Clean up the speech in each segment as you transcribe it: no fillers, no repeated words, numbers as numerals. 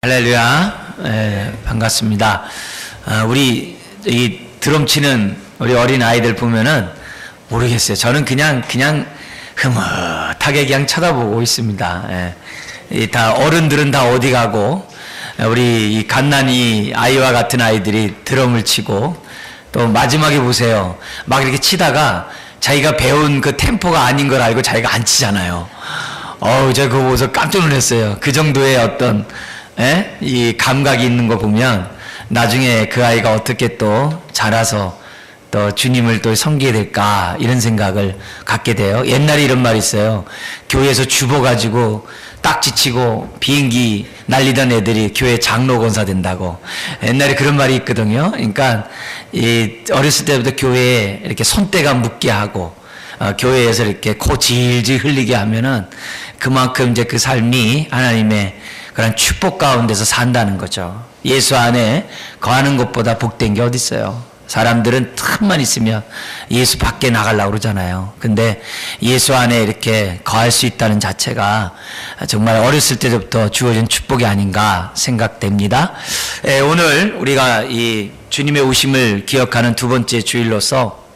할렐루야. 반갑습니다. 우리 이 드럼 치는 우리 어린 아이들 보면은 모르겠어요. 저는 그냥 흐뭇하게 그냥 쳐다보고 있습니다. 다 어른들은 다 어디 가고 우리 이 갓난이 아이와 같은 아이들이 드럼을 치고 또 마지막에 보세요. 막 이렇게 치다가 자기가 배운 그 템포가 아닌 걸 알고 자기가 안 치잖아요. 제가 그거 보고서 깜짝 놀랐어요. 그 정도의 어떤 이 감각이 있는 거 보면 나중에 그 아이가 어떻게 또 자라서 또 주님을 또 섬기게 될까 이런 생각을 갖게 돼요. 옛날에 이런 말이 있어요. 교회에서 주보 가지고 딱지치고 비행기 날리던 애들이 교회 장로 권사 된다고. 옛날에 그런 말이 있거든요. 그러니까 이 어렸을 때부터 교회에 이렇게 손때가 묻게 하고 교회에서 이렇게 코 질질 흘리게 하면은 그만큼 이제 그 삶이 하나님의 그런 축복 가운데서 산다는 거죠. 예수 안에 거하는 것보다 복된 게 어디 있어요? 사람들은 틈만 있으면 예수 밖에 나가려고 그러잖아요. 근데 예수 안에 이렇게 거할 수 있다는 자체가 정말 어렸을 때부터 주어진 축복이 아닌가 생각됩니다. 오늘 우리가 이 주님의 오심을 기억하는 두 번째 주일로서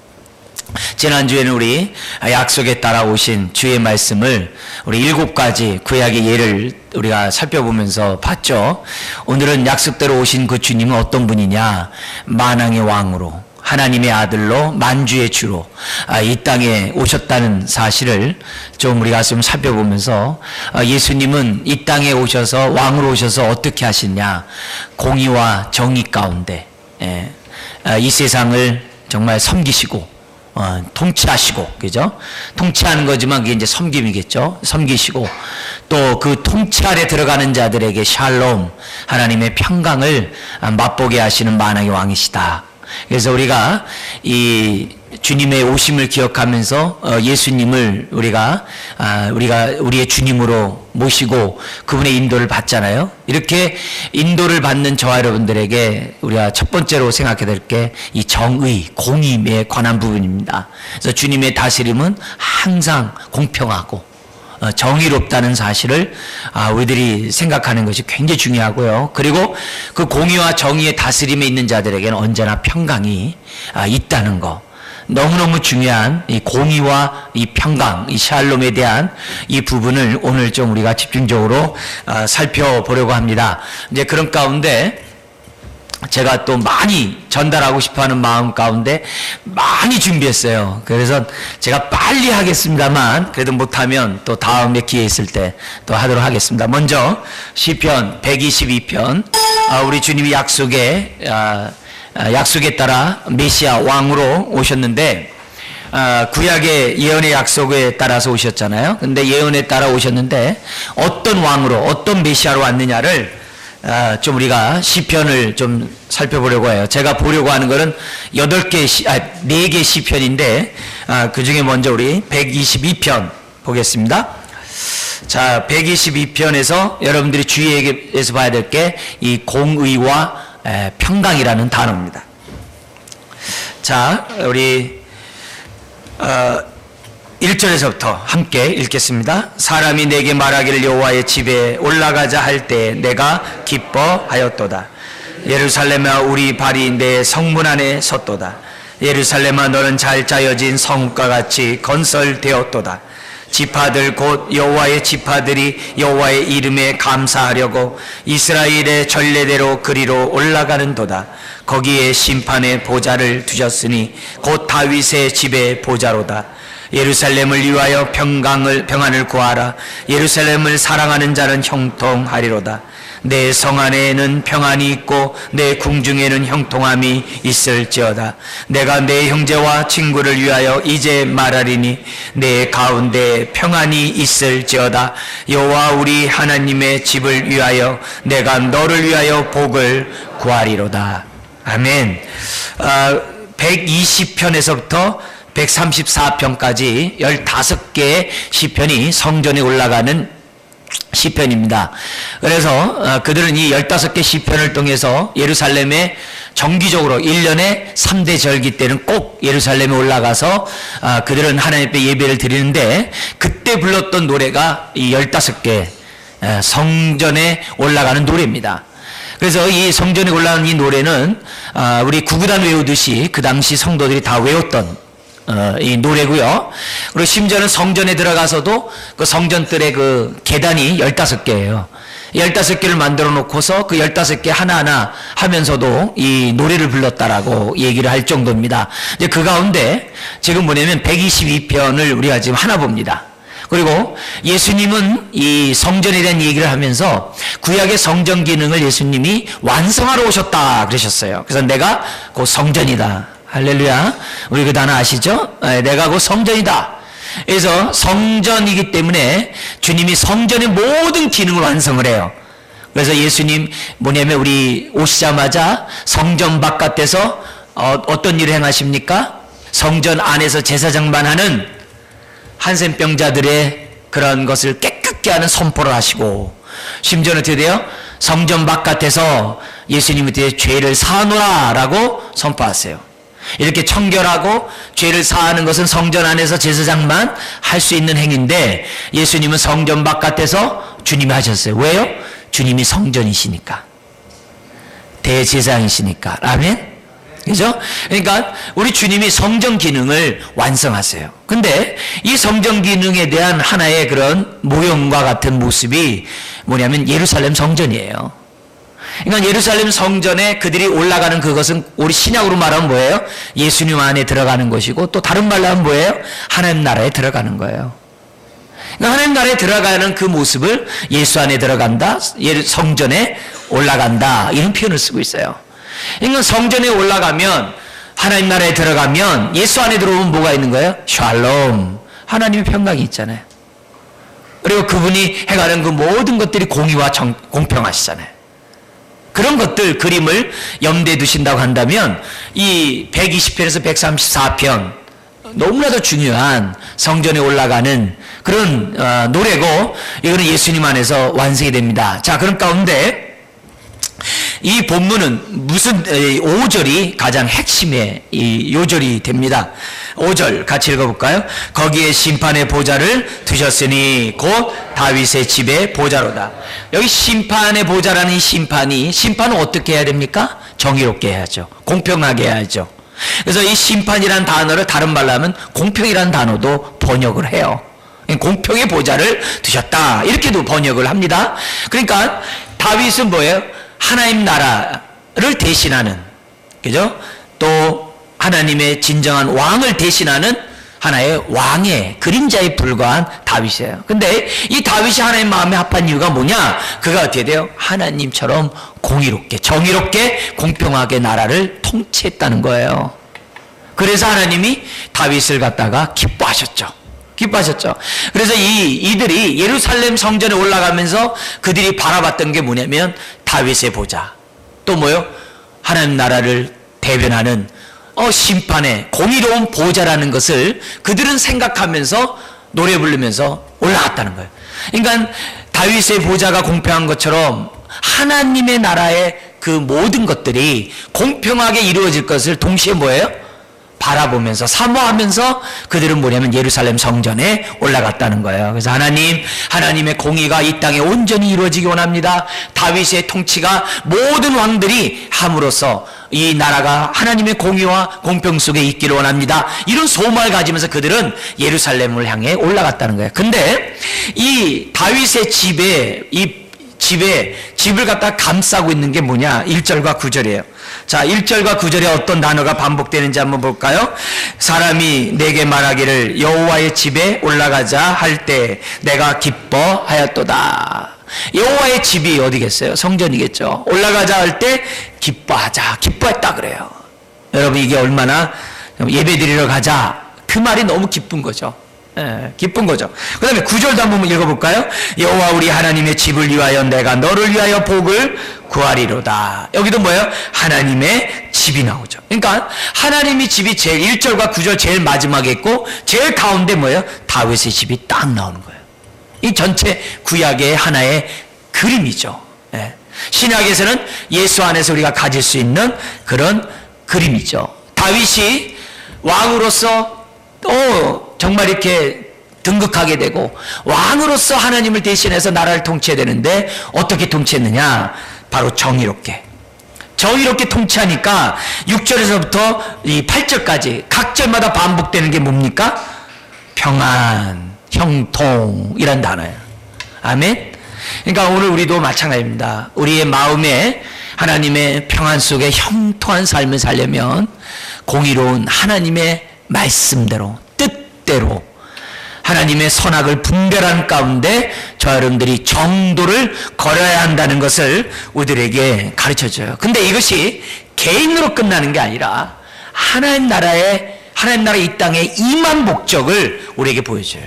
지난주에는 우리 약속에 따라 오신 주의 말씀을 우리 7가지 구약의 예를 우리가 살펴보면서 봤죠. 오늘은 약속대로 오신 그 주님은 어떤 분이냐? 만왕의 왕으로 하나님의 아들로 만주의 주로 이 땅에 오셨다는 사실을 좀 우리가 좀 살펴보면서 예수님은 이 땅에 오셔서 왕으로 오셔서 어떻게 하시냐? 공의와 정의 가운데 이 세상을 정말 섬기시고 통치하시고, 그죠? 통치하는 거지만 그게 이제 섬김이겠죠? 섬기시고, 또 그 통치 아래 들어가는 자들에게 샬롬, 하나님의 평강을 맛보게 하시는 만왕의 왕이시다. 그래서 우리가 이 주님의 오심을 기억하면서 예수님을 우리가 우리의 주님으로 모시고 그분의 인도를 받잖아요. 이렇게 인도를 받는 저와 여러분들에게 우리가 첫 번째로 생각해야 될 게 이 정의, 공의에 관한 부분입니다. 그래서 주님의 다스림은 항상 공평하고 정의롭다는 사실을 우리들이 생각하는 것이 굉장히 중요하고요. 그리고 그 공의와 정의의 다스림에 있는 자들에게는 언제나 평강이 있다는 거. 너무너무 중요한 이 공의와 이 평강, 이 샬롬에 대한 이 부분을 오늘 좀 우리가 집중적으로 살펴보려고 합니다. 이제 그런 가운데 제가 또 많이 전달하고 싶어하는 마음 가운데 많이 준비했어요. 그래서 제가 빨리 하겠습니다만 그래도 못하면 또 다음에 기회 있을 때 또 하도록 하겠습니다. 먼저 시편 122편 우리 주님이 약속에 따라 메시아 왕으로 오셨는데 구약의 예언의 약속에 따라서 오셨잖아요. 근데 예언에 따라 오셨는데 어떤 왕으로 어떤 메시아로 왔느냐를 좀 우리가 시편을 좀 살펴보려고 해요. 제가 보려고 하는 거는 4개 시편인데 그 중에 먼저 우리 122편 보겠습니다. 자, 122편에서 여러분들이 주의해서 봐야 될 게 이 공의와 평강이라는 단어입니다. 자, 우리 1절에서부터 함께 읽겠습니다. 사람이 내게 말하기를 여호와의 집에 올라가자 할 때 내가 기뻐하였도다. 예루살렘아 우리 발이 내 성문 안에 섰도다. 예루살렘아 너는 잘 짜여진 성읍과 같이 건설되었도다. 지파들 곧 여호와의 지파들이 여호와의 이름에 감사하려고 이스라엘의 전례대로 그리로 올라가는 도다. 거기에 심판의 보좌를 두셨으니 곧 다윗의 집의 보좌로다. 예루살렘을 위하여 평안을 구하라. 예루살렘을 사랑하는 자는 형통하리로다. 내 성 안에는 평안이 있고 내 궁중에는 형통함이 있을지어다. 내가 내 형제와 친구를 위하여 이제 말하리니 내 가운데 평안이 있을지어다. 여호와 우리 하나님의 집을 위하여 내가 너를 위하여 복을 구하리로다. 아멘. 120편에서부터 134편까지 15개의 시편이 성전에 올라가는 시편입니다. 그래서 그들은 이 15개 시편을 통해서 예루살렘에 정기적으로 1년에 3대 절기 때는 꼭 예루살렘에 올라가서 그들은 하나님 앞에 예배를 드리는데 그때 불렀던 노래가 이 15개 성전에 올라가는 노래입니다. 그래서 이 성전에 올라가는 이 노래는 우리 구구단 외우듯이 그 당시 성도들이 다 외웠던 이 노래고요. 그리고 심지어는 성전에 들어가서도 그 성전뜰의 그 계단이 15개예요. 15개를 만들어 놓고서 그 15개 하나하나 하면서도 이 노래를 불렀다라고 얘기를 할 정도입니다. 이제 그 가운데 지금 뭐냐면 122편을 우리가 지금 하나 봅니다. 그리고 예수님은 이 성전에 대한 얘기를 하면서 구약의 성전 기능을 예수님이 완성하러 오셨다 그러셨어요. 그래서 내가 곧 성전이다. 할렐루야. 우리 그 단어 아시죠? 내가 곧 성전이다. 그래서 성전이기 때문에 주님이 성전의 모든 기능을 완성을 해요. 그래서 예수님 뭐냐면 우리 오시자마자 성전 바깥에서 어떤 일을 행하십니까? 성전 안에서 제사장만 하는 한센병자들의 그런 것을 깨끗게 하는 선포를 하시고, 심지어는 어떻게 돼요? 성전 바깥에서 예수님한테 죄를 사하노라라고 선포하세요. 이렇게 청결하고 죄를 사하는 것은 성전 안에서 제사장만 할 수 있는 행위인데 예수님은 성전 바깥에서 주님이 하셨어요. 왜요? 주님이 성전이시니까, 대제사장이시니까. 아멘? 그죠? 그러니까 우리 주님이 성전 기능을 완성하세요. 근데 이 성전 기능에 대한 하나의 그런 모형과 같은 모습이 뭐냐면 예루살렘 성전이에요. 그러니까 예루살렘 성전에 그들이 올라가는 그것은 우리 신약으로 말하면 뭐예요? 예수님 안에 들어가는 것이고, 또 다른 말로 하면 뭐예요? 하나님 나라에 들어가는 거예요. 그러니까 하나님 나라에 들어가는 그 모습을 예수 안에 들어간다, 성전에 올라간다, 이런 표현을 쓰고 있어요. 그러니까 성전에 올라가면, 하나님 나라에 들어가면 예수 안에 들어오면 뭐가 있는 거예요? 샬롬, 하나님의 평강이 있잖아요. 그리고 그분이 해가는 그 모든 것들이 공의와 공평하시잖아요. 그런 것들, 그림을 염두에 두신다고 한다면 이 120편에서 134편 너무나도 중요한 성전에 올라가는 그런 노래고, 이거는 예수님 안에서 완성이 됩니다. 자, 그런 가운데 이 본문은 무슨 5절이 가장 핵심의 이 요절이 됩니다. 5절 같이 읽어볼까요? 거기에 심판의 보좌를 두셨으니 곧 다윗의 집의 보좌로다. 여기 심판의 보좌라는 이 심판은 어떻게 해야 됩니까? 정의롭게 해야죠. 공평하게 해야죠. 그래서 이 심판이란 단어를 다른 말로 하면 공평이란 단어도 번역을 해요. 공평의 보좌를 두셨다, 이렇게도 번역을 합니다. 그러니까 다윗은 뭐예요? 하나님 나라를 대신하는, 그죠? 또 하나님의 진정한 왕을 대신하는 하나의 왕의 그림자에 불과한 다윗이에요. 근데 이 다윗이 하나님 마음에 합한 이유가 뭐냐? 그가 어떻게 돼요? 하나님처럼 공의롭게, 정의롭게, 공평하게 나라를 통치했다는 거예요. 그래서 하나님이 다윗을 갖다가 기뻐하셨죠. 그래서 이들이 예루살렘 성전에 올라가면서 그들이 바라봤던 게 뭐냐면 다윗의 보좌, 또 뭐요? 하나님 나라를 대변하는 심판의 공의로운 보좌라는 것을 그들은 생각하면서 노래 부르면서 올라갔다는 거예요. 그러니까 다윗의 보좌가 공평한 것처럼 하나님의 나라의 그 모든 것들이 공평하게 이루어질 것을 동시에 뭐예요? 바라보면서 사모하면서 그들은 뭐냐면 예루살렘 성전에 올라갔다는 거예요. 그래서 하나님의 공의가 이 땅에 온전히 이루어지기 원합니다. 다윗의 통치가 모든 왕들이 함으로써 이 나라가 하나님의 공의와 공평 속에 있기를 원합니다. 이런 소망을 가지면서 그들은 예루살렘을 향해 올라갔다는 거예요. 근데 이 다윗의 집을 갖다 감싸고 있는 게 뭐냐? 1절과 9절이에요. 자, 1절과 9절에 어떤 단어가 반복되는지 한번 볼까요? 사람이 내게 말하기를 여호와의 집에 올라가자 할 때 내가 기뻐하였도다. 여호와의 집이 어디겠어요? 성전이겠죠. 올라가자 할 때 기뻐했다 그래요. 여러분, 이게 얼마나 예배드리러 가자, 그 말이 너무 기쁜 거죠. 기쁜 거죠. 그 다음에 9절도 한번 읽어볼까요? 여호와 우리 하나님의 집을 위하여 내가 너를 위하여 복을 구하리로다. 여기도 뭐예요? 하나님의 집이 나오죠. 그러니까 하나님의 집이 제일 1절과 9절 제일 마지막에 있고 제일 가운데 뭐예요? 다윗의 집이 딱 나오는 거예요. 이 전체 구약의 하나의 그림이죠. 신약에서는 예수 안에서 우리가 가질 수 있는 그런 그림이죠. 다윗이 왕으로서 정말 이렇게 등극하게 되고 왕으로서 하나님을 대신해서 나라를 통치해야 되는데 어떻게 통치했느냐? 바로 정의롭게 통치하니까 6절에서부터 이 8절까지 각 절마다 반복되는 게 뭡니까? 평안, 형통이란 단어예요. 아멘. 그러니까 오늘 우리도 마찬가지입니다. 우리의 마음에 하나님의 평안 속에 형통한 삶을 살려면 공의로운 하나님의 말씀대로, 뜻대로 하나님의 선악을 분별하는 가운데 저 여러분들이 정도를 걸어야 한다는 것을 우리들에게 가르쳐줘요. 근데 이것이 개인으로 끝나는 게 아니라 하나님 나라 이 땅에 임한 목적을 우리에게 보여줘요.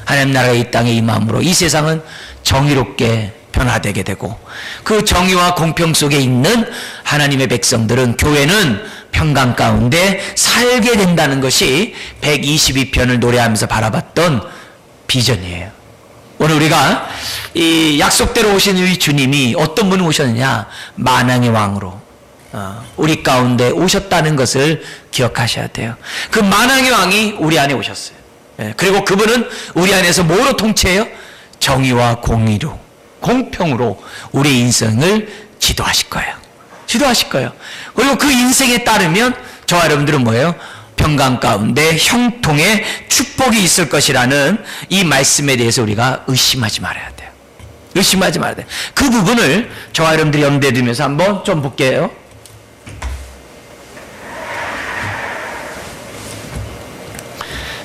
하나님 나라가 이 땅에 임함으로 이 세상은 정의롭게 변화되게 되고 그 정의와 공평 속에 있는 하나님의 백성들은, 교회는 평강 가운데 살게 된다는 것이 122편을 노래하면서 바라봤던 비전이에요. 오늘 우리가 이 약속대로 오신 우리 주님이 어떤 분이 오셨느냐? 만왕의 왕으로 우리 가운데 오셨다는 것을 기억하셔야 돼요. 그 만왕의 왕이 우리 안에 오셨어요. 그리고 그분은 우리 안에서 뭐로 통치해요? 정의와 공의로, 공평으로 우리의 인생을 지도하실 거예요. 그리고 그 인생에 따르면 저와 여러분들은 뭐예요? 평강 가운데 형통의 축복이 있을 것이라는 이 말씀에 대해서 우리가 의심하지 말아야 돼요. 그 부분을 저와 여러분들이 염두에 두면서 한번 좀 볼게요.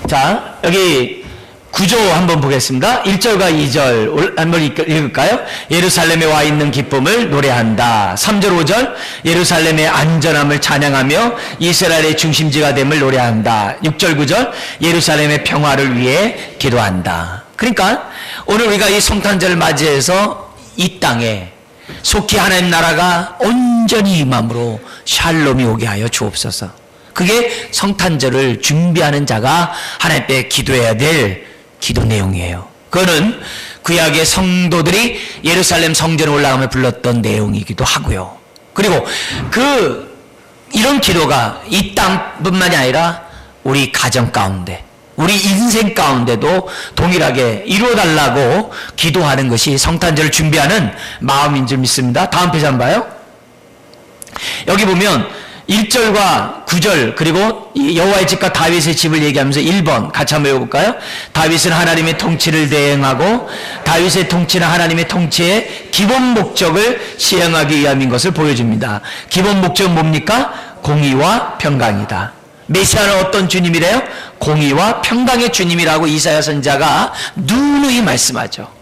자, 여기 구조 한번 보겠습니다. 1절과 2절 한번 읽을까요? 예루살렘에 와 있는 기쁨을 노래한다. 3절 5절 예루살렘의 안전함을 찬양하며 이스라엘의 중심지가 됨을 노래한다. 6절 9절 예루살렘의 평화를 위해 기도한다. 그러니까 오늘 우리가 이 성탄절을 맞이해서 이 땅에 속히 하나님 나라가 온전히 임함으로 샬롬이 오게 하여 주옵소서. 그게 성탄절을 준비하는 자가 하나님 앞에 기도해야 될 기도 내용이에요. 그거는 구약의 성도들이 예루살렘 성전에 올라가며 불렀던 내용이기도 하고요. 그리고 이런 기도가 이 땅뿐만이 아니라 우리 가정 가운데, 우리 인생 가운데도 동일하게 이루어달라고 기도하는 것이 성탄절을 준비하는 마음인 줄 믿습니다. 다음 페이지 한번 봐요. 여기 보면 1절과 9절 그리고 여호와의 집과 다윗의 집을 얘기하면서 1번 같이 한번 외워볼까요? 다윗은 하나님의 통치를 대행하고 다윗의 통치는 하나님의 통치의 기본 목적을 시행하기 위함인 것을 보여줍니다. 기본 목적은 뭡니까? 공의와 평강이다. 메시아는 어떤 주님이래요? 공의와 평강의 주님이라고 이사야 선지자가 누누이 말씀하죠.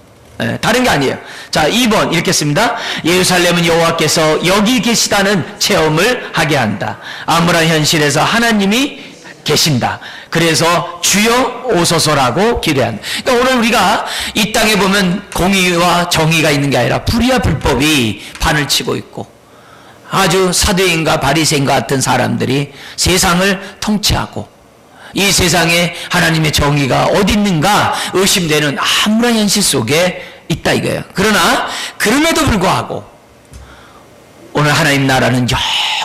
다른 게 아니에요. 자, 2번 읽겠습니다. 예루살렘은 여호와께서 여기 계시다는 체험을 하게 한다. 암울한 현실에서 하나님이 계신다. 그래서 주여 오소서라고 기도한다. 그러니까 오늘 우리가 이 땅에 보면 공의와 정의가 있는 게 아니라 불의와 불법이 판을 치고 있고 아주 사도인과 바리새인과 같은 사람들이 세상을 통치하고 이 세상에 하나님의 정의가 어디 있는가 의심되는 암울한 현실 속에 있다 이거예요. 그러나 그럼에도 불구하고 오늘 하나님 나라는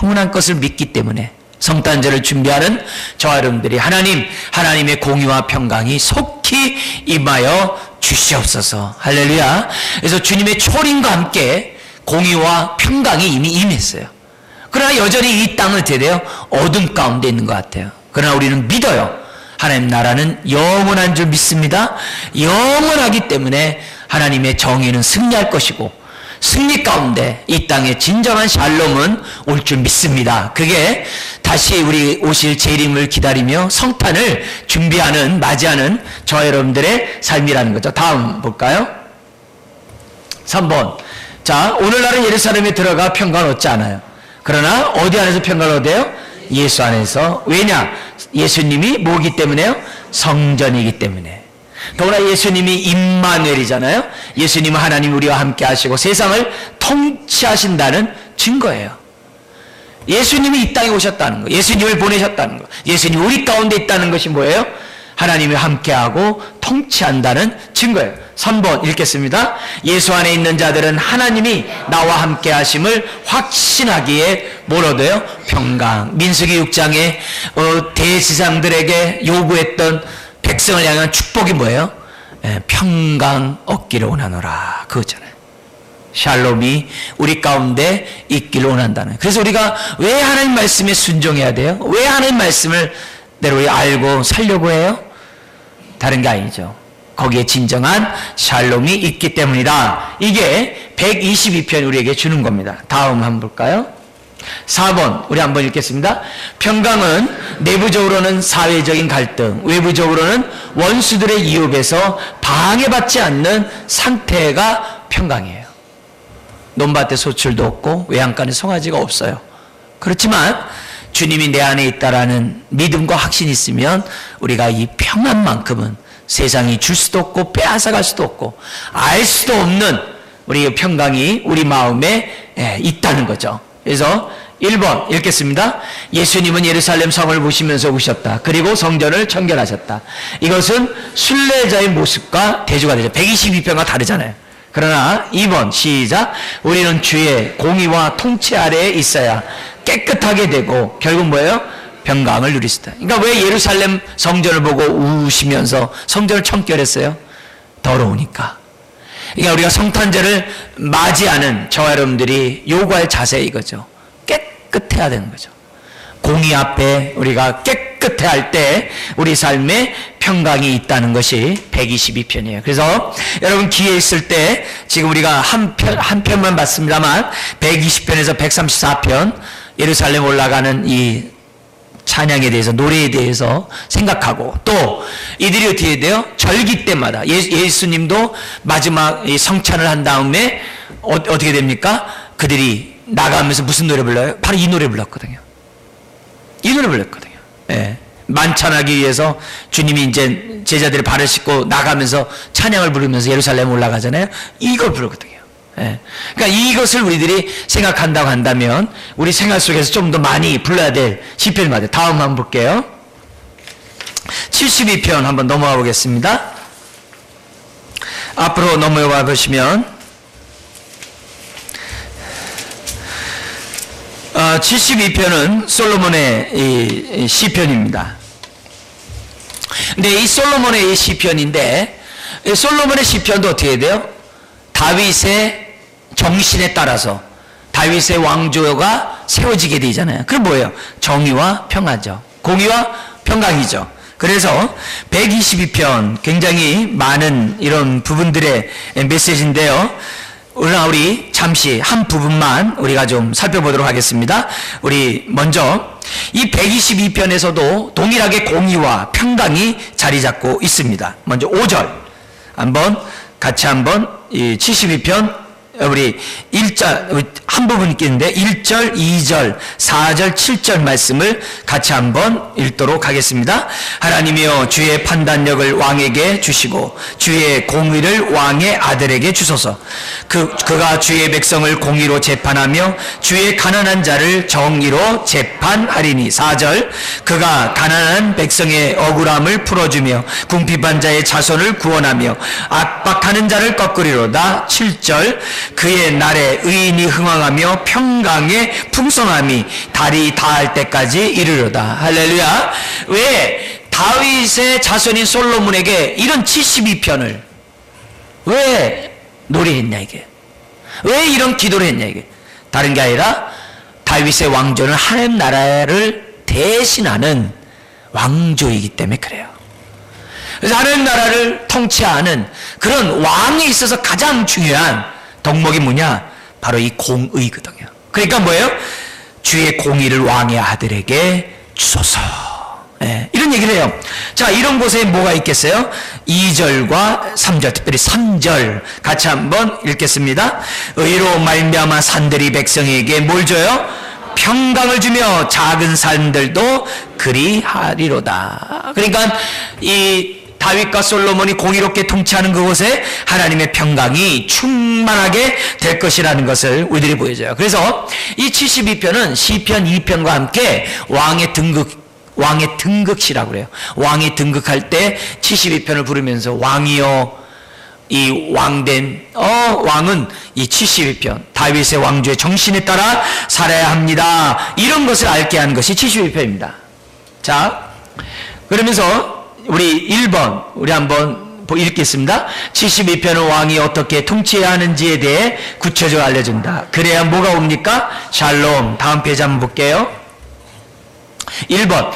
영원한 것을 믿기 때문에 성탄절을 준비하는 저와 여러분들이 하나님의 공의와 평강이 속히 임하여 주시옵소서. 할렐루야. 그래서 주님의 초림과 함께 공의와 평강이 이미 임했어요. 그러나 여전히 이 땅은 어떻게 돼요? 어둠 가운데 있는 것 같아요. 그러나 우리는 믿어요. 하나님 나라는 영원한 줄 믿습니다. 영원하기 때문에 하나님의 정의는 승리할 것이고 승리 가운데 이 땅에 진정한 샬롬은 올 줄 믿습니다. 그게 다시 우리 오실 재림을 기다리며 성탄을 준비하는, 맞이하는 저 여러분들의 삶이라는 거죠. 다음 볼까요? 3번. 자, 오늘날은 예루살렘에 들어가 평강을 얻지 않아요. 그러나 어디 안에서 평강을 얻어요? 예수 안에서. 왜냐? 예수님이 뭐기 때문에요? 성전이기 때문에. 더구나 예수님이 임마누엘이잖아요. 예수님은 하나님 우리와 함께 하시고 세상을 통치하신다는 증거예요. 예수님이 이 땅에 오셨다는 거, 예수님을 보내셨다는 거, 예수님이 우리 가운데 있다는 것이 뭐예요? 하나님이 함께하고 통치한다는 증거예요. 3번 읽겠습니다. 예수 안에 있는 자들은 하나님이 나와 함께 하심을 확신하기에 뭘 얻어요? 평강. 민수기 6장에 대지상들에게 요구했던 백성을 향한 축복이 뭐예요? 평강 얻기를 원하노라 그거잖아요. 샬롬이 우리 가운데 있기를 원한다는. 그래서 우리가 왜 하나님 말씀에 순종해야 돼요? 왜 하나님 말씀을 내로 알고 살려고 해요? 다른 게 아니죠. 거기에 진정한 샬롬이 있기 때문이다. 이게 122편 우리에게 주는 겁니다. 다음 한번 볼까요? 4번 우리 한번 읽겠습니다. 평강은 내부적으로는 사회적인 갈등, 외부적으로는 원수들의 유혹에서 방해받지 않는 상태가 평강이에요. 논밭에 소출도 없고 외양간에 송아지가 없어요. 그렇지만 주님이 내 안에 있다라는 믿음과 확신이 있으면 우리가 이 평안만큼은 세상이 줄 수도 없고 빼앗아갈 수도 없고 알 수도 없는 우리의 평강이 우리 마음에 있다는 거죠. 그래서 1번 읽겠습니다. 예수님은 예루살렘 성을 보시면서 우셨다. 그리고 성전을 청결하셨다. 이것은 순례자의 모습과 대조가 되죠. 122편과 다르잖아요. 그러나 2번 시작. 우리는 주의 공의와 통치 아래에 있어야 깨끗하게 되고 결국 뭐예요? 평강을 누릴 수 있다. 그러니까 왜 예루살렘 성전을 보고 우시면서 성전을 청결했어요? 더러우니까. 그러니까 우리가 성탄절을 맞이하는 저와 여러분들이 요구할 자세 이거죠. 깨끗해야 되는 거죠. 공의 앞에 우리가 깨끗해 할 때 우리 삶에 평강이 있다는 것이 122편이에요. 그래서 여러분 기회 있을 때 지금 우리가 한 편만 봤습니다만 120편에서 134편 예루살렘 올라가는 이 찬양에 대해서 노래에 대해서 생각하고 또 이들이 어떻게 돼요? 절기 때마다 예수님도 마지막 성찬을 한 다음에 어떻게 됩니까? 그들이 나가면서 무슨 노래 불러요? 바로 이 노래 불렀거든요. 이 노래 불렀거든요. 예. 만찬하기 위해서 주님이 이제 제자들의 발을 씻고 나가면서 찬양을 부르면서 예루살렘 올라가잖아요. 이걸 부르거든요. 예. 그러니까 이것을 우리들이 생각한다고 한다면 우리 생활 속에서 좀 더 많이 불러야 될 시편이 맞아요. 다음 한번 볼게요. 72편 한번 넘어가 보겠습니다. 앞으로 넘어가 보시면 72편은 솔로몬의 이 시편입니다. 근데 이 솔로몬의 이 시편인데 이 솔로몬의 시편도 어떻게 돼요? 다윗의 정신에 따라서 다윗의 왕조가 세워지게 되잖아요. 그럼 뭐예요? 정의와 평화죠. 공의와 평강이죠. 그래서 122편 굉장히 많은 이런 부분들의 메시지인데요. 그러나 우리 잠시 한 부분만 우리가 좀 살펴보도록 하겠습니다. 우리 먼저 이 122편에서도 동일하게 공의와 평강이 자리 잡고 있습니다. 먼저 5절 한번 같이 한번 이 72편 우리 1절 한 부분 있겠는데 1절, 2절, 4절, 7절 말씀을 같이 한번 읽도록 하겠습니다. 하나님이여 주의 판단력을 왕에게 주시고 주의 공의를 왕의 아들에게 주소서. 그가 주의 백성을 공의로 재판하며 주의 가난한 자를 정의로 재판하리니. 4절 그가 가난한 백성의 억울함을 풀어주며 궁핍한 자의 자손을 구원하며 압박하는 자를 꺾으리로다. 7절 그의 날에 의인이 흥왕하며 평강의 풍성함이 달이 닿을 때까지 이르려다. 할렐루야. 왜 다윗의 자손인 솔로몬에게 이런 72편을 왜 노래했냐 이게. 왜 이런 기도를 했냐 이게. 다른 게 아니라 다윗의 왕조는 하나님 나라를 대신하는 왕조이기 때문에 그래요. 그래서 하나님 나라를 통치하는 그런 왕에 있어서 가장 중요한 덕목이 뭐냐? 바로 이 공의거든요. 그러니까 뭐예요? 주의 공의를 왕의 아들에게 주소서. 예, 이런 얘기를 해요. 자, 이런 곳에 뭐가 있겠어요? 2절과 3절, 특별히 3절 같이 한번 읽겠습니다. 의로 말미암아 산들이 백성에게 뭘 줘요? 평강을 주며 작은 산들도 그리하리로다. 그러니까 이 다윗과 솔로몬이 공의롭게 통치하는 그곳에 하나님의 평강이 충만하게 될 것이라는 것을 우리들이 보여줘요. 그래서 이 72편은 시편 2편과 함께 왕의 등극시라고 그래요. 왕이 등극할 때 72편을 부르면서 왕이여 이 왕된 왕은 이 72편 다윗의 왕조의 정신에 따라 살아야 합니다. 이런 것을 알게 하는 것이 72편입니다. 자, 그러면서 우리 1번 우리 한번 읽겠습니다. 72편은 왕이 어떻게 통치해야 하는지에 대해 구체적으로 알려준다. 그래야 뭐가 옵니까? 샬롬. 다음 페이지 한번 볼게요. 1번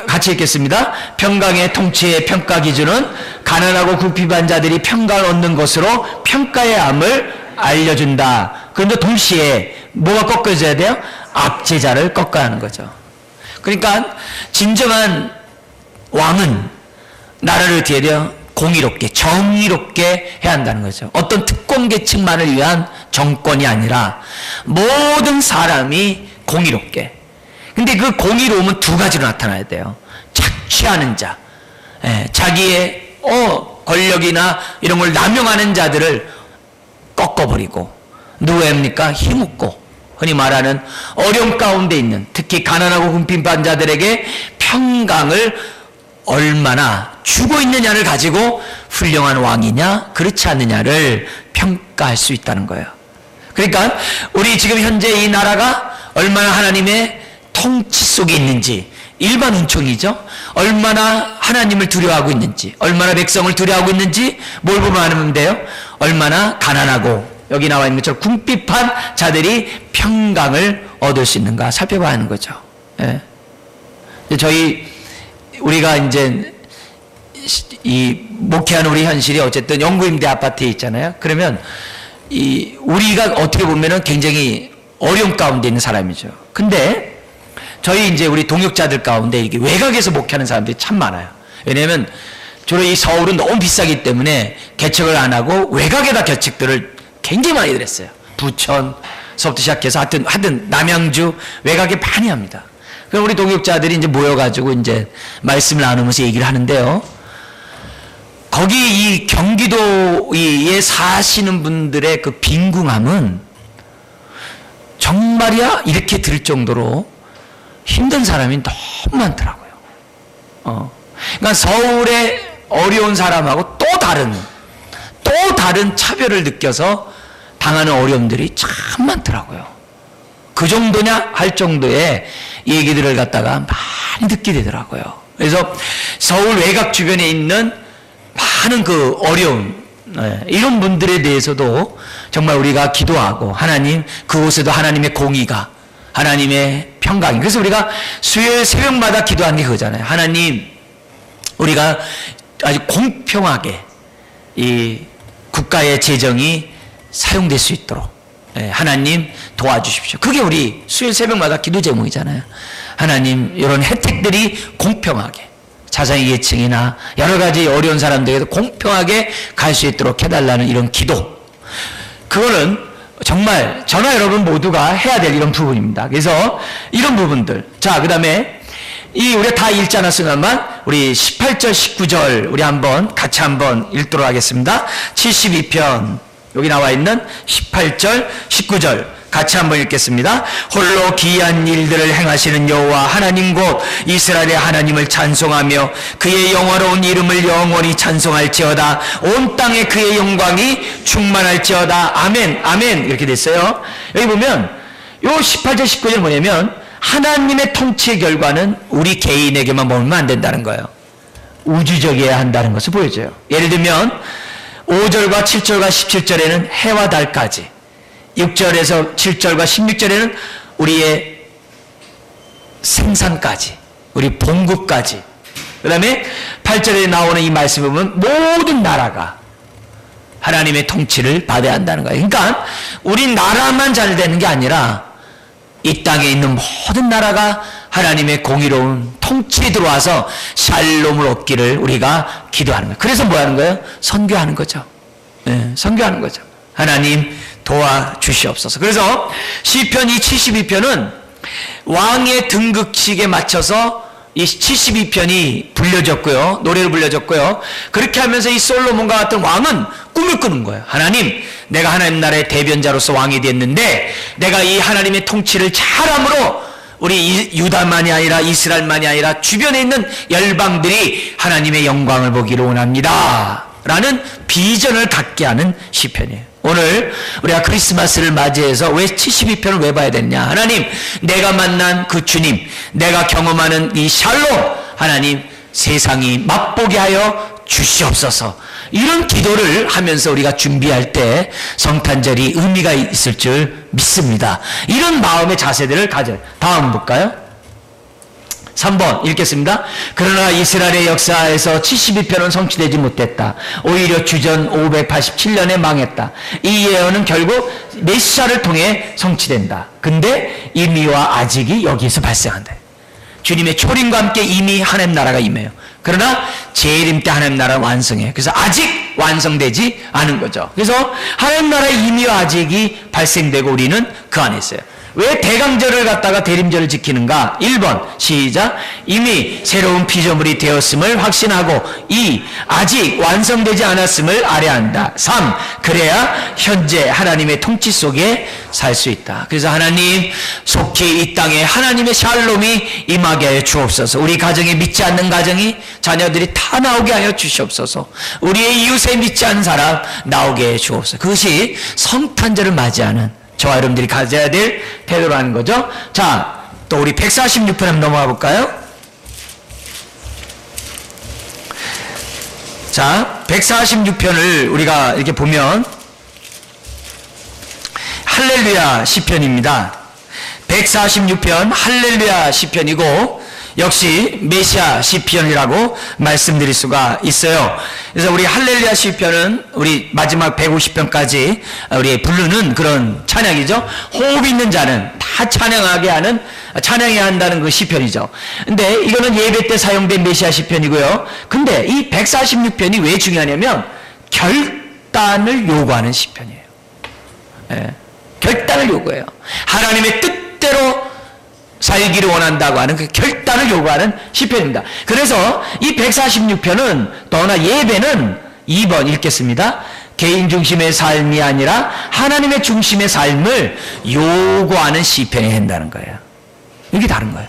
같이 읽겠습니다. 평강의 통치의 평가 기준은 가난하고 궁핍한 자들이 평강을 얻는 것으로 평가의 암을 알려준다. 그런데 동시에 뭐가 꺾어져야 돼요? 압제자를 꺾어야 하는 거죠. 그러니까 진정한 왕은 나라를 어떻게 해야 돼요? 공의롭게 정의롭게 해야 한다는 거죠. 어떤 특권 계층만을 위한 정권이 아니라 모든 사람이 공의롭게. 근데 그 공의로움은 두 가지로 나타나야 돼요. 착취하는 자, 자기의 권력이나 이런 걸 남용하는 자들을 꺾어버리고, 누구입니까? 힘없고 흔히 말하는 어려움 가운데 있는, 특히 가난하고 궁핍한 자들에게 평강을 얼마나 주고 있느냐를 가지고 훌륭한 왕이냐 그렇지 않느냐를 평가할 수 있다는 거예요. 그러니까 우리 지금 현재 이 나라가 얼마나 하나님의 통치 속에 있는지, 일반 은총이죠. 얼마나 하나님을 두려워하고 있는지, 얼마나 백성을 두려워하고 있는지 뭘 보면 아는 돼요? 얼마나 가난하고 여기 나와 있는 것처럼 궁핍한 자들이 평강을 얻을 수 있는가 살펴봐야 하는 거죠. 예. 우리가 이제 이 목회하는 우리 현실이 어쨌든 영구임대 아파트에 있잖아요. 그러면 우리가 어떻게 보면은 굉장히 어려움 가운데 있는 사람이죠. 근데 저희 이제 우리 동역자들 가운데 이게 외곽에서 목회하는 사람들이 참 많아요. 왜냐하면 주로 이 서울은 너무 비싸기 때문에 개척을 안 하고 외곽에다 개척들을 굉장히 많이 들었어요. 부천서부터 시작해서 하여튼 남양주 외곽에 많이 합니다. 그럼 우리 동역자들이 이제 모여가지고 이제 말씀을 나누면서 얘기를 하는데요. 거기 이 경기도에 사시는 분들의 그 빈궁함은 정말이야? 이렇게 들을 정도로 힘든 사람이 너무 많더라고요. 그러니까 서울의 어려운 사람하고 또 다른 차별을 느껴서 당하는 어려움들이 참 많더라고요. 그 정도냐 할 정도의 얘기들을 갖다가 많이 듣게 되더라고요. 그래서 서울 외곽 주변에 있는 많은 그 어려움, 이런 분들에 대해서도 정말 우리가 기도하고, 하나님, 그곳에도 하나님의 공의가, 하나님의 평강이. 그래서 우리가 수요일 새벽마다 기도하는 게 그거잖아요. 하나님, 우리가 아주 공평하게 이 국가의 재정이 사용될 수 있도록 하나님 도와주십시오. 그게 우리 수요일 새벽마다 기도 제목이잖아요. 하나님, 이런 혜택들이 공평하게, 자산의 계층이나 여러 가지 어려운 사람들에게도 공평하게 갈 수 있도록 해달라는 이런 기도. 그거는 정말 저나 여러분 모두가 해야 될 이런 부분입니다. 그래서 이런 부분들. 자, 그 다음에 우리가 다 읽지 않았으나만 우리 18절 19절 우리 같이 한번 읽도록 하겠습니다. 72편 여기 나와 있는 18절 19절 같이 한번 읽겠습니다. 홀로 기이한 일들을 행하시는 여호와 하나님 곧 이스라엘의 하나님을 찬송하며 그의 영화로운 이름을 영원히 찬송할지어다. 온 땅에 그의 영광이 충만할지어다. 아멘 아멘. 이렇게 됐어요. 여기 보면 요 18절 19절 뭐냐면 하나님의 통치의 결과는 우리 개인에게만 머물면 안 된다는 거예요. 우주적이어야 한다는 것을 보여줘요. 예를 들면 5절과 7절과 17절에는 해와 달까지, 6절에서 7절과 16절에는 우리의 생산까지, 우리 봉급까지, 그 다음에 8절에 나오는 이 말씀을 보면 모든 나라가 하나님의 통치를 받아야 한다는 거예요. 그러니까 우리 나라만 잘 되는 게 아니라 이 땅에 있는 모든 나라가 하나님의 공의로운 통치에 들어와서 샬롬을 얻기를 우리가 기도하는 거예요. 그래서 뭐 하는 거예요? 선교하는 거죠. 선교하는 거죠. 하나님 도와주시옵소서. 그래서 시편 이 72편은 왕의 등극식에 맞춰서 이 72편이 불려졌고요. 노래를 불려졌고요. 그렇게 하면서 이 솔로몬과 같은 왕은 꿈을 꾸는 거예요. 하나님, 내가 하나님 나라의 대변자로서 왕이 됐는데 내가 이 하나님의 통치를 잘함으로 우리 유다만이 아니라 이스라엘만이 아니라 주변에 있는 열방들이 하나님의 영광을 보기를 원합니다. 라는 비전을 갖게 하는 시편이에요. 오늘 우리가 크리스마스를 맞이해서 왜 72편을 왜 봐야 되느냐? 하나님, 내가 만난 그 주님, 내가 경험하는 이 샬롬, 하나님 세상이 맛보게 하여 주시옵소서. 이런 기도를 하면서 우리가 준비할 때 성탄절이 의미가 있을 줄 믿습니다. 이런 마음의 자세들을 가져요. 다음 볼까요? 3번 읽겠습니다. 그러나 이스라엘의 역사에서 72편은 성취되지 못했다. 오히려 주전 587년에 망했다. 이 예언은 결국 메시아를 통해 성취된다. 근데 이미와 아직이 여기에서 발생한다. 주님의 초림과 함께 이미 하나님 나라가 임해요. 그러나 재림 때 하나님 나라는 완성해요. 그래서 아직 완성되지 않은 거죠. 그래서 하나님 나라의 이미와 아직이 발생되고 우리는 그 안에 있어요. 왜 대강절을 갖다가 대림절을 지키는가? 1번 시작. 이미 새로운 피조물이 되었음을 확신하고 2. 아직 완성되지 않았음을 알아야 3. 그래야 현재 하나님의 통치 속에 살 수 있다. 그래서 하나님 속히 이 땅에 하나님의 샬롬이 임하게 하여 주옵소서. 우리 가정에 믿지 않는 가정이 자녀들이 다 나오게 하여 주시옵소서. 우리의 이웃에 믿지 않는 사람 나오게 해 주옵소서. 그것이 성탄절을 맞이하는 저와 여러분들이 가져야 될 태도라는 거죠. 자, 또 우리 146편 한번 넘어가 볼까요? 자, 146편을 우리가 이렇게 보면 할렐루야 시편입니다. 146편 할렐루야 시편이고 역시 메시아 시편이라고 말씀드릴 수가 있어요. 그래서 우리 할렐루야 시편은 우리 마지막 150편까지 우리 부르는 그런 찬양이죠. 호흡 있는 자는 다 찬양해야 한다는 그 시편이죠. 근데 이거는 예배 때 사용된 메시아 시편이고요. 근데 이 146편이 왜 중요하냐면 결단을 요구하는 시편이에요. 예, 결단을 요구해요. 하나님의 뜻대로 살기를 원한다고 하는 그 결단을 요구하는 시편입니다. 그래서 이 146편은 또나 예배는 2번 읽겠습니다. 개인 중심의 삶이 아니라 하나님의 중심의 삶을 요구하는 시편이 된다는 거예요. 이게 다른 거예요.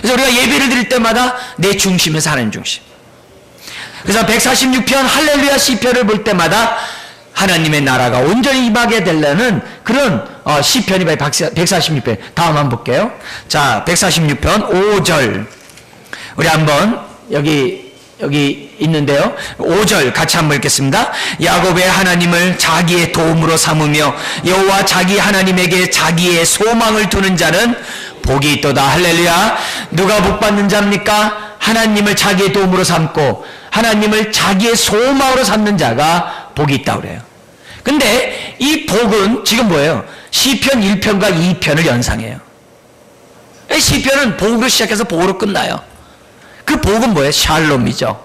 그래서 우리가 예배를 드릴 때마다 내 중심에서 하나님 중심. 그래서 146편 할렐루야 시편을 볼 때마다 하나님의 나라가 온전히 임하게 되려는 그런 시편이 146편. 다음 한번 볼게요. 자, 146편 5절. 우리 한번 여기 있는데요. 5절 같이 한번 읽겠습니다. 야곱의 하나님을 자기의 도움으로 삼으며 여호와 자기 하나님에게 자기의 소망을 두는 자는 복이 있도다. 할렐루야. 누가 복 받는 자입니까? 하나님을 자기의 도움으로 삼고 하나님을 자기의 소망으로 삼는 자가 복이 있다고 그래요. 근데 이 복은 지금 뭐예요? 시편 1편과 2편을 연상해요. 시편은 복으로 시작해서 복으로 끝나요. 그 복은 뭐예요? 샬롬이죠.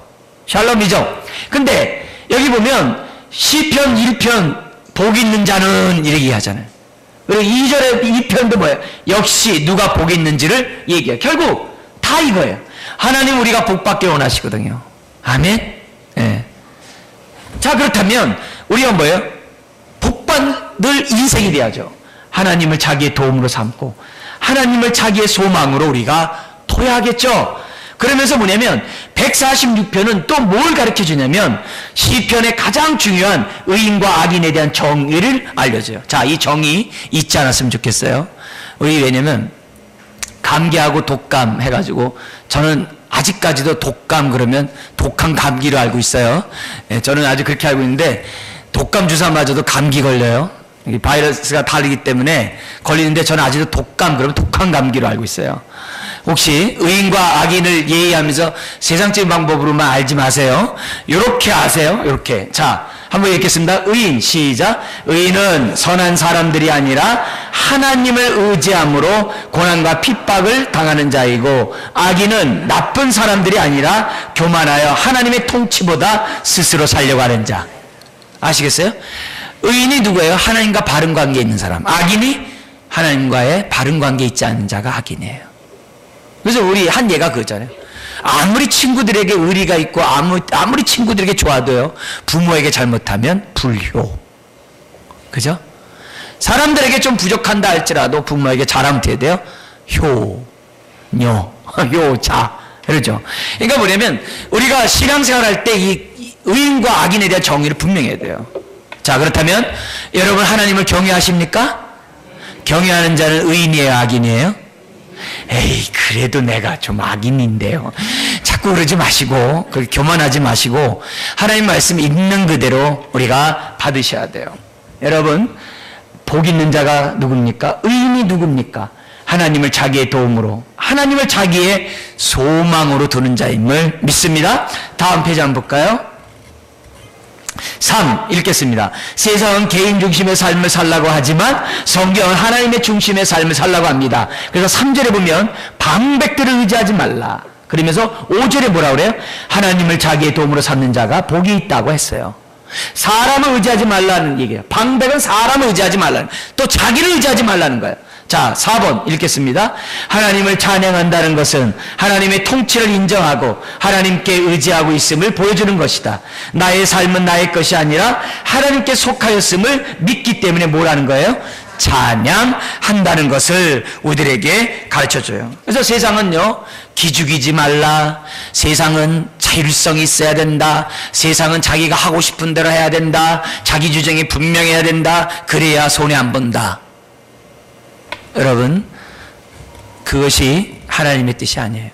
샬롬이죠. 근데 여기 보면 시편 1편 복 있는 자는 이렇게 하잖아요. 그리고 2절에 2편도 뭐예요? 역시 누가 복 있는지를 얘기해요. 결국 다 이거예요. 하나님 우리가 복 받기 원하시거든요. 아멘. 네. 자, 그렇다면 우리가 뭐예요? 복받을 인생이 돼야죠. 하나님을 자기의 도움으로 삼고 하나님을 자기의 소망으로 우리가 둬야겠죠. 그러면서 뭐냐면 146편은 또 뭘 가르쳐 주냐면 시편의 가장 중요한 의인과 악인에 대한 정의를 알려줘요. 자, 이 정의 잊지 않았으면 좋겠어요. 우리 왜냐면 감기하고 독감 해가지고 저는 아직까지도 독감 그러면 독한 감기로 알고 있어요. 네, 저는 아직 그렇게 알고 있는데 독감 주사 맞아도 감기 걸려요. 바이러스가 다르기 때문에 걸리는데 저는 아직도 독감 그러면 독한 감기로 알고 있어요. 혹시 의인과 악인을 예의하면서 세상적인 방법으로만 알지 마세요. 요렇게 아세요. 요렇게. 자, 한번 읽겠습니다. 의인 시작. 의인은 선한 사람들이 아니라 하나님을 의지함으로 고난과 핍박을 당하는 자이고 악인은 나쁜 사람들이 아니라 교만하여 하나님의 통치보다 스스로 살려고 하는 자. 아시겠어요? 의인이 누구예요? 하나님과 바른 관계에 있는 사람. 악인이 하나님과의 바른 관계에 있지 않는 자가 악인이에요. 그래서 우리 한 예가 그거잖아요. 아무리 친구들에게 의리가 있고 아무리 친구들에게 좋아도요, 부모에게 잘못하면 불효. 그죠? 사람들에게 좀 부족한다 할지라도 부모에게 잘하면 어떻게 돼요? 효자. 그러죠? 그러니까 뭐냐면 우리가 신앙생활 할 때 이 의인과 악인에 대한 정의를 분명히 해야 돼요. 자, 그렇다면 여러분 하나님을 경외하십니까? 경외하는 자는 의인이에요, 악인이에요? 에이, 그래도 내가 좀 악인인데요. 자꾸 그러지 마시고 교만하지 마시고 하나님 말씀 있는 그대로 우리가 받으셔야 돼요. 여러분, 복 있는 자가 누굽니까? 의인이 누굽니까? 하나님을 자기의 도움으로, 하나님을 자기의 소망으로 두는 자임을 믿습니다. 다음 페이지 한번 볼까요? 3 읽겠습니다. 세상은 개인 중심의 삶을 살라고 하지만 성경은 하나님의 중심의 삶을 살라고 합니다. 그래서 3절에 보면 방백들을 의지하지 말라. 그러면서 5절에 뭐라 그래요? 하나님을 자기의 도움으로 삼는 자가 복이 있다고 했어요. 사람을 의지하지 말라는 얘기예요. 방백은 사람을 의지하지 말라는, 또 자기를 의지하지 말라는 거예요. 자, 4번 읽겠습니다. 하나님을 찬양한다는 것은 하나님의 통치를 인정하고 하나님께 의지하고 있음을 보여주는 것이다. 나의 삶은 나의 것이 아니라 하나님께 속하였음을 믿기 때문에 뭐라는 거예요? 찬양한다는 것을 우리들에게 가르쳐줘요. 그래서 세상은요, 기죽이지 말라, 세상은 자율성이 있어야 된다, 세상은 자기가 하고 싶은 대로 해야 된다, 자기 주장이 분명해야 된다, 그래야 손해 안 본다. 여러분, 그것이 하나님의 뜻이 아니에요.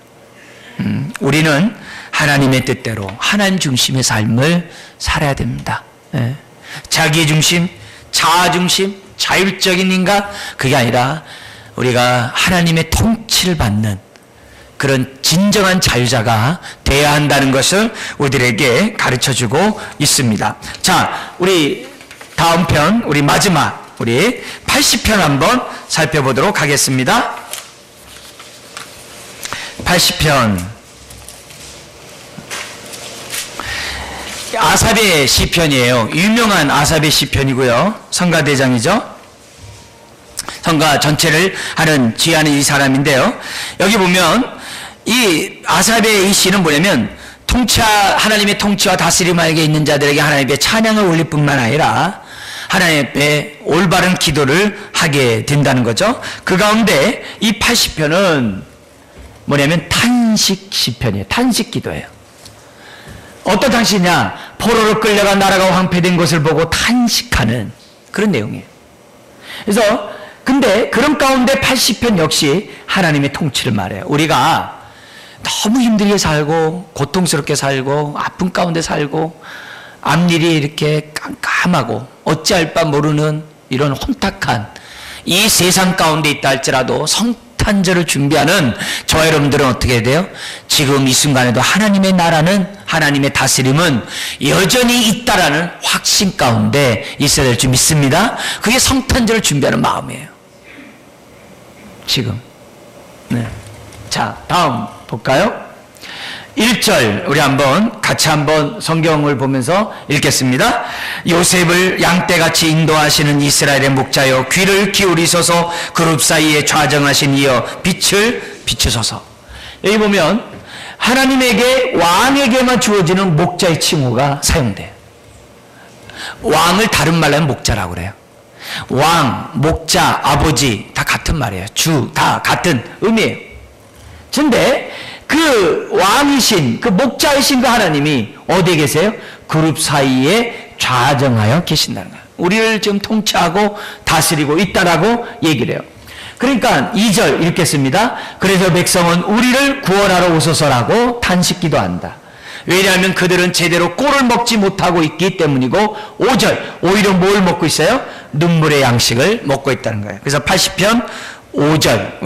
우리는 하나님의 뜻대로 하나님 중심의 삶을 살아야 됩니다. 네. 자기 중심, 자아 중심, 자율적인 인간, 그게 아니라 우리가 하나님의 통치를 받는 그런 진정한 자유자가 되어야 한다는 것을 우리들에게 가르쳐주고 있습니다. 자, 우리 다음 편, 우리 마지막 우리 80편 한번 살펴보도록 하겠습니다. 80편, 아삽의 시편이에요. 유명한 아삽의 시편이고요. 성가대장이죠. 성가 전체를 하는 지휘하는 이 사람인데요. 여기 보면 이 아삽의 이 시는 뭐냐면 하나님의 통치와 다스림하에 있는 자들에게 하나님의 찬양을 올릴 뿐만 아니라 하나님 앞에 올바른 기도를 하게 된다는 거죠. 그 가운데 이 80편은 뭐냐면 탄식 시편이에요. 탄식 기도예요. 어떤 탄식이냐? 포로로 끌려가 나라가 황폐된 것을 보고 탄식하는 그런 내용이에요. 그래서 근데 그런 가운데 80편 역시 하나님의 통치를 말해요. 우리가 너무 힘들게 살고 고통스럽게 살고 아픈 가운데 살고 앞일이 이렇게 깜깜하고 어찌할 바 모르는 이런 혼탁한 이 세상 가운데 있다 할지라도 성탄절을 준비하는 저와 여러분들은 어떻게 해야 돼요? 지금 이 순간에도 하나님의 나라는, 하나님의 다스림은 여전히 있다라는 확신 가운데 있어야 될 줄 믿습니다. 그게 성탄절을 준비하는 마음이에요. 지금. 네. 자, 다음 볼까요? 1절 우리 같이 한번 성경을 보면서 읽겠습니다. 요셉을 양떼같이 인도하시는 이스라엘의 목자여, 귀를 기울이소서. 그룹 사이에 좌정하신 이여, 빛을 비추소서. 여기 보면 하나님에게, 왕에게만 주어지는 목자의 칭호가 사용돼요. 왕을 다른 말로 하면 목자라고 그래요. 왕, 목자, 아버지 다 같은 말이에요. 주 다 같은 의미예요. 그런데 그 왕이신, 그 목자이신 그 하나님이 어디에 계세요? 그룹 사이에 좌정하여 계신다는 거예요. 우리를 지금 통치하고 다스리고 있다라고 얘기를 해요. 그러니까 2절 읽겠습니다. 그래서 백성은 우리를 구원하러 오소서라고 탄식기도 한다. 왜냐하면 그들은 제대로 꼴을 먹지 못하고 있기 때문이고, 5절 오히려 뭘 먹고 있어요? 눈물의 양식을 먹고 있다는 거예요. 그래서 80편 5절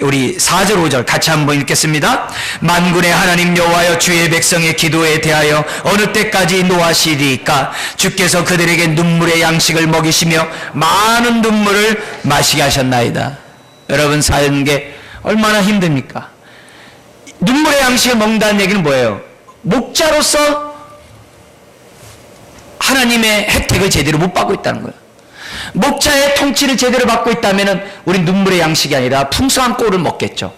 우리 4절 5절 같이 한번 읽겠습니다. 만군의 하나님 여호와여, 주의 백성의 기도에 대하여 어느 때까지 노하시리까? 주께서 그들에게 눈물의 양식을 먹이시며 많은 눈물을 마시게 하셨나이다. 여러분, 사는 게 얼마나 힘듭니까? 눈물의 양식을 먹는다는 얘기는 뭐예요? 목자로서 하나님의 혜택을 제대로 못 받고 있다는 거예요. 목자의 통치를 제대로 받고 있다면 우린 눈물의 양식이 아니라 풍성한 꼴을 먹겠죠.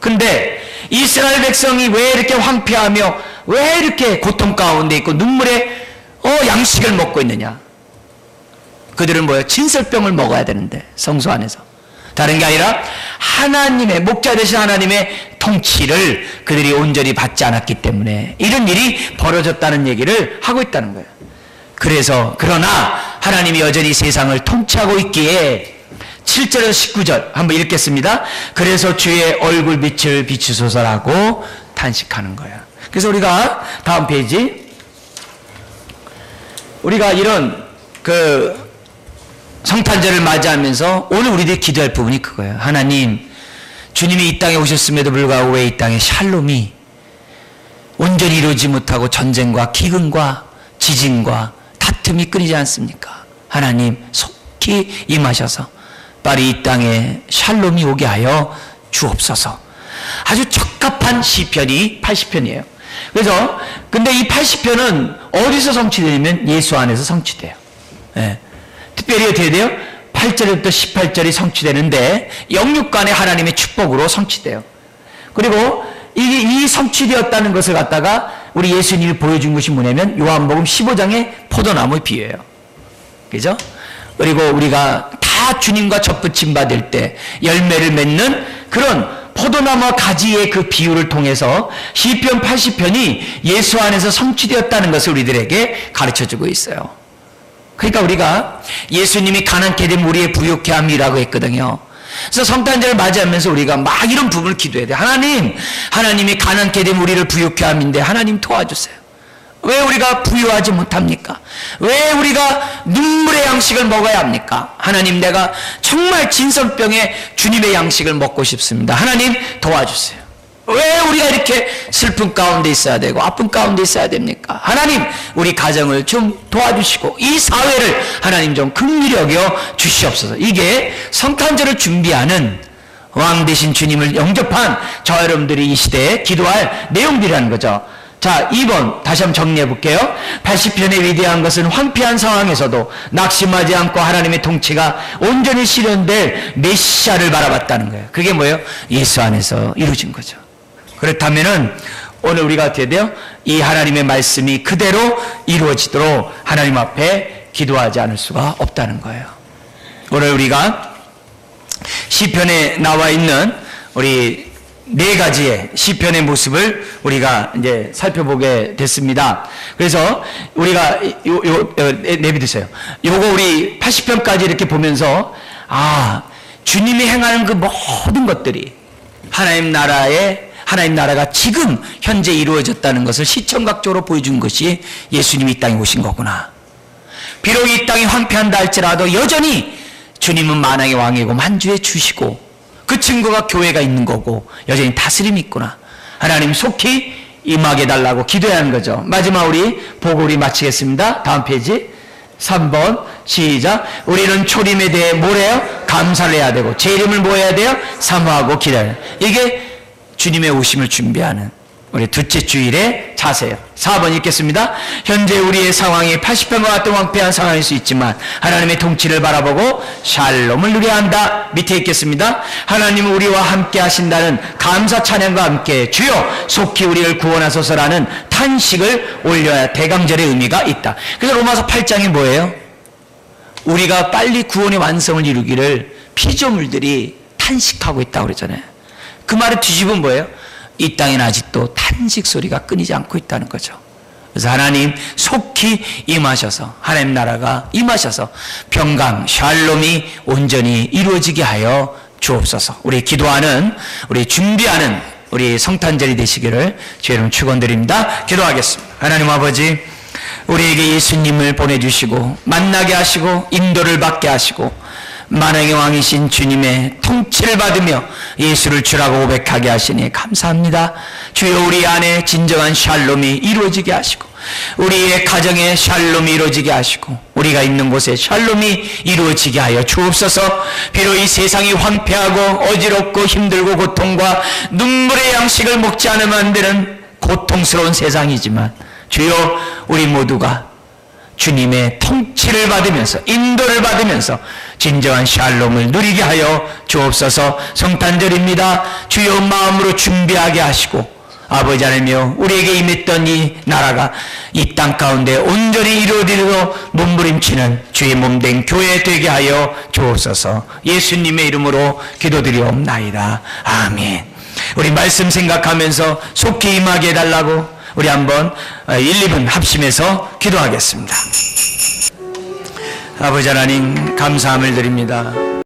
근데 이스라엘 백성이 왜 이렇게 황폐하며 왜 이렇게 고통 가운데 있고 눈물의 양식을 먹고 있느냐? 그들은 뭐예요? 진설병을 먹어야 되는데, 성소 안에서. 다른 게 아니라 하나님의, 목자 되신 하나님의 통치를 그들이 온전히 받지 않았기 때문에 이런 일이 벌어졌다는 얘기를 하고 있다는 거예요. 그러나 하나님이 여전히 세상을 통치하고 있기에 7절에서 19절 한번 읽겠습니다. 그래서 주의 얼굴빛을 비추소서라고 탄식하는 거예요. 그래서 우리가 다음 페이지, 우리가 이런 성탄절을 맞이하면서 오늘 우리들이 기도할 부분이 그거예요. 하나님, 주님이 이 땅에 오셨음에도 불구하고 왜 이 땅에 샬롬이 온전히 이루어지지 못하고 전쟁과 기근과 지진과 다툼이 끊이지 않습니까? 하나님 속히 임하셔서 빨리 이 땅에 샬롬이 오게 하여 주옵소서. 아주 적합한 시편이 80편이에요. 그래서 근데 이 80편은 어디서 성취되냐면 예수 안에서 성취돼요. 예. 특별히 어떻게 돼요? 8절부터 18절이 성취되는데 영육간의 하나님의 축복으로 성취돼요. 그리고 이 성취되었다는 것을 갖다가 우리 예수님이 보여준 것이 뭐냐면 요한복음 15장의 포도나무의 비유예요. 그죠? 그리고 우리가 다 주님과 접붙임 받을 때 열매를 맺는 그런 포도나무 가지의 그 비유를 통해서 시편 80편이 예수 안에서 성취되었다는 것을 우리들에게 가르쳐주고 있어요. 그러니까 우리가 예수님이 가난케 되면 우리의 부요케 함이라고 했거든요. 그래서 성탄절을 맞이하면서 우리가 막 이런 부분을 기도해야 돼요. 하나님이 가난케 되면 우리를 부요케 함인데 하나님 도와주세요. 왜 우리가 부유하지 못합니까? 왜 우리가 눈물의 양식을 먹어야 합니까? 하나님, 내가 정말 진설병의 주님의 양식을 먹고 싶습니다. 하나님 도와주세요. 왜 우리가 이렇게 슬픔 가운데 있어야 되고 아픔 가운데 있어야 됩니까? 하나님, 우리 가정을 좀 도와주시고 이 사회를 하나님 좀 긍휼히 여겨 주시옵소서. 이게 성탄절을 준비하는 왕 되신 주님을 영접한 저 여러분들이 이 시대에 기도할 내용들이라는 거죠. 자, 2번 다시 한번 정리해 볼게요. 80편의 위대한 것은 황폐한 상황에서도 낙심하지 않고 하나님의 통치가 온전히 실현될 메시아를 바라봤다는 거예요. 그게 뭐예요? 예수 안에서 이루어진 거죠. 그렇다면은 오늘 우리가 어떻게 돼요? 이 하나님의 말씀이 그대로 이루어지도록 하나님 앞에 기도하지 않을 수가 없다는 거예요. 오늘 우리가 시편에 나와 있는 우리 네 가지의 시편의 모습을 우리가 이제 살펴보게 됐습니다. 그래서 우리가 내비두세요. 요거 우리 80편까지 이렇게 보면서 주님이 행하는 그 모든 것들이 하나님 나라가 지금 현재 이루어졌다는 것을 시청각적으로 보여준 것이 예수님이 이 땅에 오신 거구나. 비록 이 땅이 황폐한다 할지라도 여전히 주님은 만왕의 왕이고 만주의 주시고 그 증거가 교회가 있는 거고 여전히 다스림이 있구나. 하나님 속히 임하게 달라고 기도해야 하는 거죠. 마지막 우리 보고 우리 마치겠습니다. 다음 페이지 3번 시작. 우리는 초림에 대해 뭐래요? 감사를 해야 되고 제 이름을 뭐 해야 돼요? 사모하고 기다려요. 이게 주님의 오심을 준비하는 우리 둘째 주일의 자세예요. 4번 읽겠습니다. 현재 우리의 상황이 80편과 같은 황폐한 상황일 수 있지만 하나님의 통치를 바라보고 샬롬을 누려야 한다. 밑에 읽겠습니다. 하나님은 우리와 함께 하신다는 감사 찬양과 함께 주여 속히 우리를 구원하소서라는 탄식을 올려야 대강절의 의미가 있다. 그래서 로마서 8장이 뭐예요? 우리가 빨리 구원의 완성을 이루기를 피조물들이 탄식하고 있다고 그러잖아요. 그 말을 뒤집으면 뭐예요? 이 땅에는 아직도 탄식 소리가 끊이지 않고 있다는 거죠. 그래서 하나님 속히 임하셔서 하나님 나라가 임하셔서 평강 샬롬이 온전히 이루어지게 하여 주옵소서. 우리 기도하는 우리 준비하는 우리 성탄절이 되시기를 주의 이름 축원드립니다. 기도하겠습니다. 하나님 아버지, 우리에게 예수님을 보내주시고 만나게 하시고 인도를 받게 하시고 만왕의 왕이신 주님의 통치를 받으며 예수를 주라고 고백하게 하시니 감사합니다. 주여, 우리 안에 진정한 샬롬이 이루어지게 하시고 우리의 가정에 샬롬이 이루어지게 하시고 우리가 있는 곳에 샬롬이 이루어지게 하여 주옵소서. 비록 이 세상이 황폐하고 어지럽고 힘들고 고통과 눈물의 양식을 먹지 않으면 안 되는 고통스러운 세상이지만 주여, 우리 모두가 주님의 통치를 받으면서 인도를 받으면서 진정한 샬롬을 누리게 하여 주옵소서. 성탄절입니다. 주여, 마음으로 준비하게 하시고 아버지 하나님이여, 우리에게 임했던 이 나라가 이 땅 가운데 온전히 이루어지도록 몸부림치는 주의 몸된 교회 되게 하여 주옵소서. 예수님의 이름으로 기도드리옵나이다. 아멘. 우리 말씀 생각하면서 속히 임하게 해달라고 우리 한번 1, 2분 합심해서 기도하겠습니다. 아버지 하나님, 감사함을 드립니다.